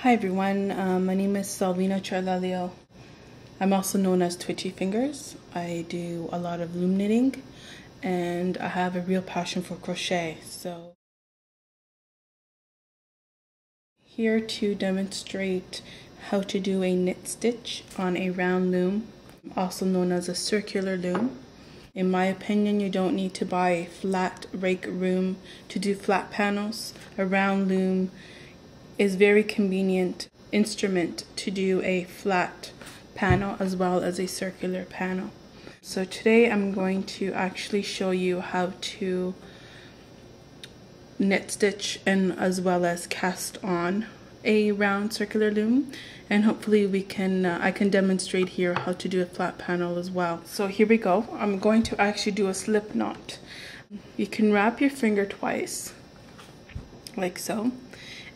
Hi everyone, my name is Salvina Charlalio. I'm also known as Twitchy Fingers. I do a lot of loom knitting and I have a real passion for crochet. So here to demonstrate how to do a knit stitch on a round loom, also known as a circular loom. In my opinion, you don't need to buy a flat rake loom to do flat panels. A round loom is very convenient instrument to do a flat panel as well as a circular panel. So today I'm going to actually show you how to knit stitch and as well as cast on a round circular loom, and hopefully I can demonstrate here how to do a flat panel as well. So here we go. I'm going to actually do a slip knot. You can wrap your finger twice like so.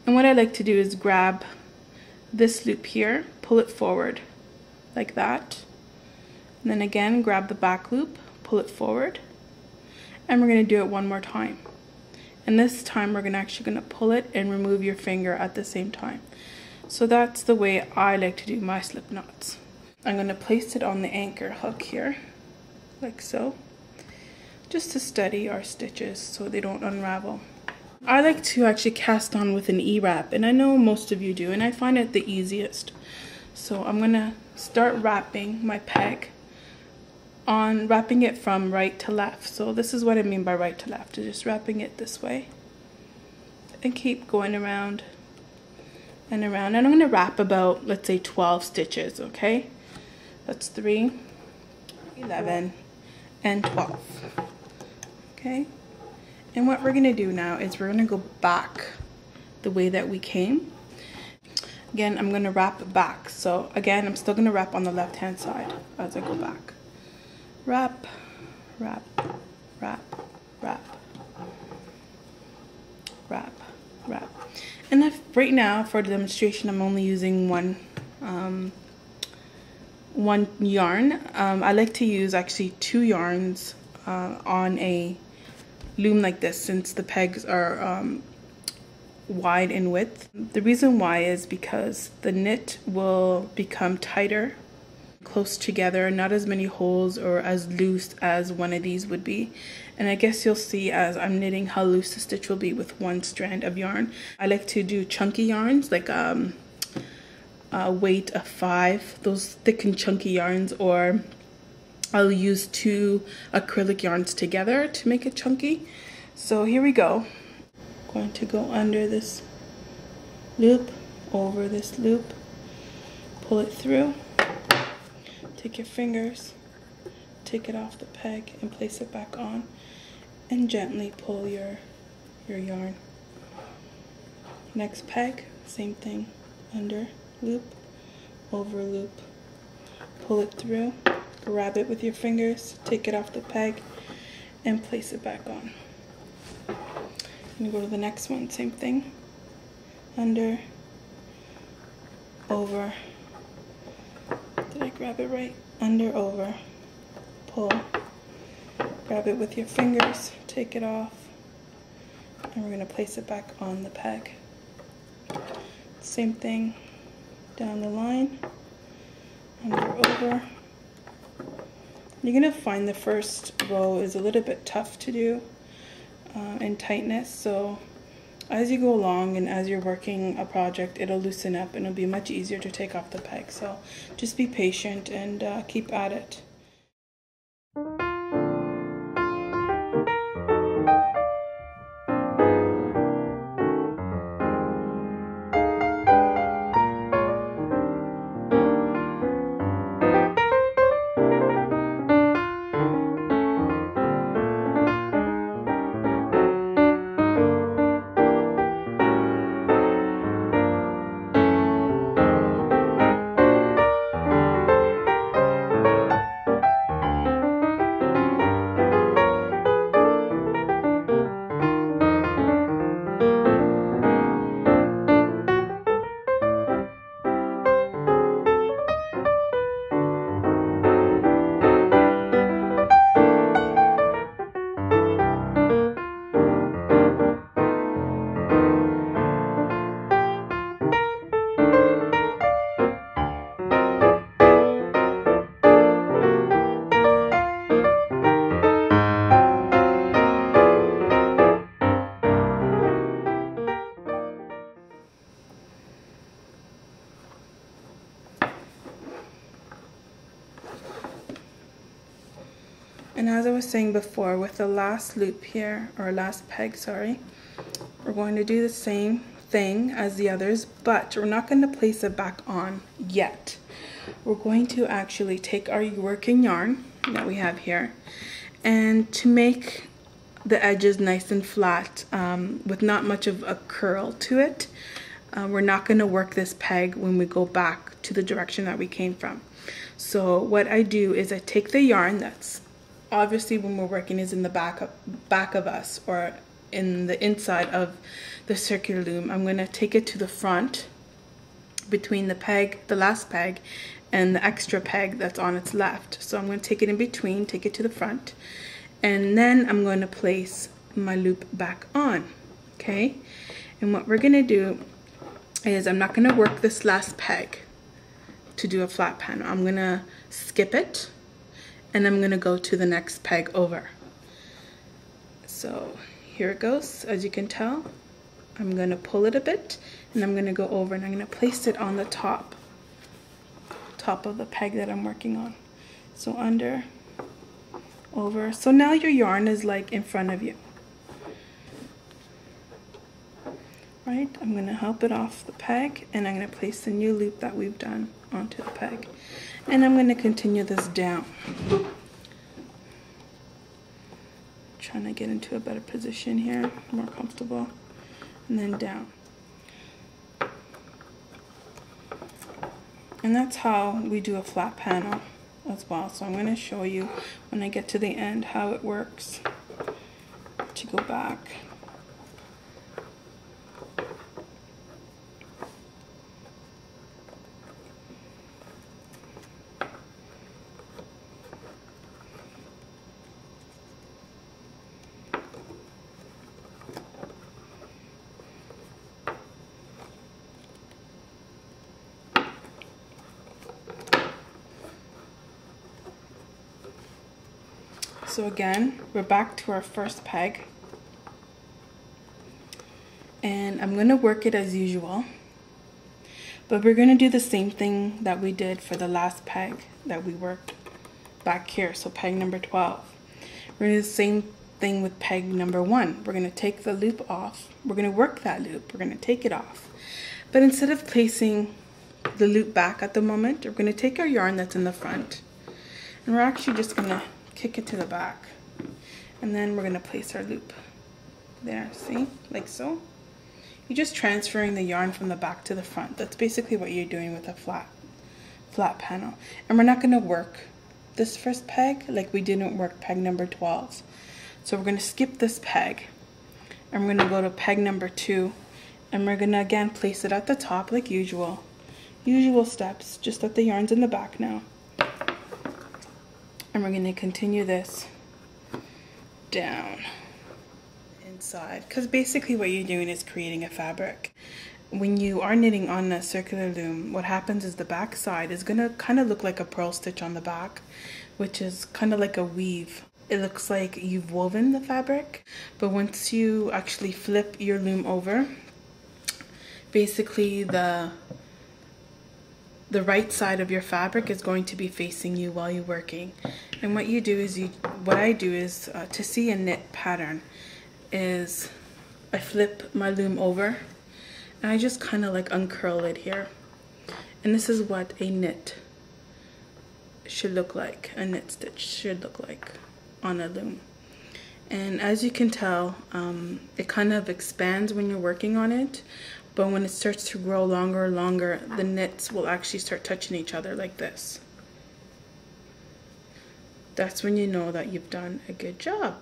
And what I like to do is grab this loop here, pull it forward like that. And then again, grab the back loop, pull it forward. And we're going to do it one more time. And this time we're actually going to pull it and remove your finger at the same time. So that's the way I like to do my slip knots. I'm going to place it on the anchor hook here, like so, just to steady our stitches so they don't unravel. I like to actually cast on with an E-wrap, and I know most of you do, and I find it the easiest. So I'm gonna start wrapping my peg on, wrapping it from right to left. So this is what I mean by right to left, just wrapping it this way and keep going around and around. And I'm gonna wrap about, let's say 12 stitches, okay? That's 3, 11, and 12, okay? And what we're going to do now is we're going to go back the way that we came. Again, I'm going to wrap back. So again, I'm still going to wrap on the left hand side as I go back. Wrap, wrap, wrap, wrap, wrap, wrap. And right now for the demonstration, I'm only using one yarn. I like to use actually 2 yarns on a loom like this, since the pegs are wide in width. The reason why is because the knit will become tighter, close together, not as many holes or as loose as one of these would be. And I guess you'll see as I'm knitting how loose the stitch will be with one strand of yarn. I like to do chunky yarns, like a weight of 5, those thick and chunky yarns, or I'll use 2 acrylic yarns together to make it chunky. So here we go. I'm going to go under this loop, over this loop, pull it through, take your fingers, take it off the peg and place it back on, and gently pull your yarn. Next peg, same thing, under loop, over loop, pull it through, grab it with your fingers, take it off the peg, and place it back on. And go to the next one, same thing. Under, over. Did I grab it right? Under, over, pull. Grab it with your fingers, take it off, and we're going to place it back on the peg. Same thing, down the line, under, over. You're going to find the first row is a little bit tough to do in tightness, so as you go along and as you're working a project, it'll loosen up and it'll be much easier to take off the peg. So just be patient and keep at it. And as I was saying before, with the last loop here, or last peg, sorry, we're going to do the same thing as the others, but we're not going to place it back on yet. We're going to actually take our working yarn that we have here, and to make the edges nice and flat with not much of a curl to it, we're not going to work this peg when we go back to the direction that we came from. So what I do is I take the yarn that's obviously when we're working is in the back of us, or in the inside of the circular loom. I'm going to take it to the front between the peg, the last peg, and the extra peg that's on its left. So I'm going to take it in between, take it to the front, and then I'm going to place my loop back on. Okay, and what we're going to do is I'm not going to work this last peg to do a flat panel. I'm going to skip it, and I'm going to go to the next peg over. So here it goes. As you can tell, I'm going to pull it a bit, and I'm going to go over, and I'm going to place it on the top of the peg that I'm working on. So under, over. So now your yarn is like in front of you. Right? I'm going to help it off the peg, and I'm going to place the new loop that we've done onto the peg. And I'm going to continue this down. Trying to get into a better position here, more comfortable, and then down. And that's how we do a flat panel as well. So I'm going to show you when I get to the end how it works to go back. So again, we're back to our first peg, and I'm going to work it as usual, but we're going to do the same thing that we did for the last peg that we worked back here, so peg number 12. We're going to do the same thing with peg number 1. We're going to take the loop off, we're going to work that loop, we're going to take it off, but instead of placing the loop back at the moment, we're going to take our yarn that's in the front, and we're actually just going to kick it to the back, and then we're going to place our loop there, see, like so. You're just transferring the yarn from the back to the front. That's basically what you're doing with a flat panel. And we're not going to work this first peg like we didn't work peg number 12. So we're going to skip this peg, and we're going to go to peg number 2, and we're going to again place it at the top like usual steps, just that the yarn's in the back now. And we're going to continue this down inside, because basically what you're doing is creating a fabric. When you are knitting on a circular loom, what happens is the back side is going to kind of look like a purl stitch on the back, which is kind of like a weave. It looks like you've woven the fabric, but once you actually flip your loom over, basically the right side of your fabric is going to be facing you while you're working. And what you do is, what I do is, to see a knit pattern, is I flip my loom over, and I just kind of like uncurl it here. And this is what a knit should look like, a knit stitch should look like on a loom. And as you can tell, it kind of expands when you're working on it, but when it starts to grow longer and longer, the knits will actually start touching each other like this. That's when you know that you've done a good job.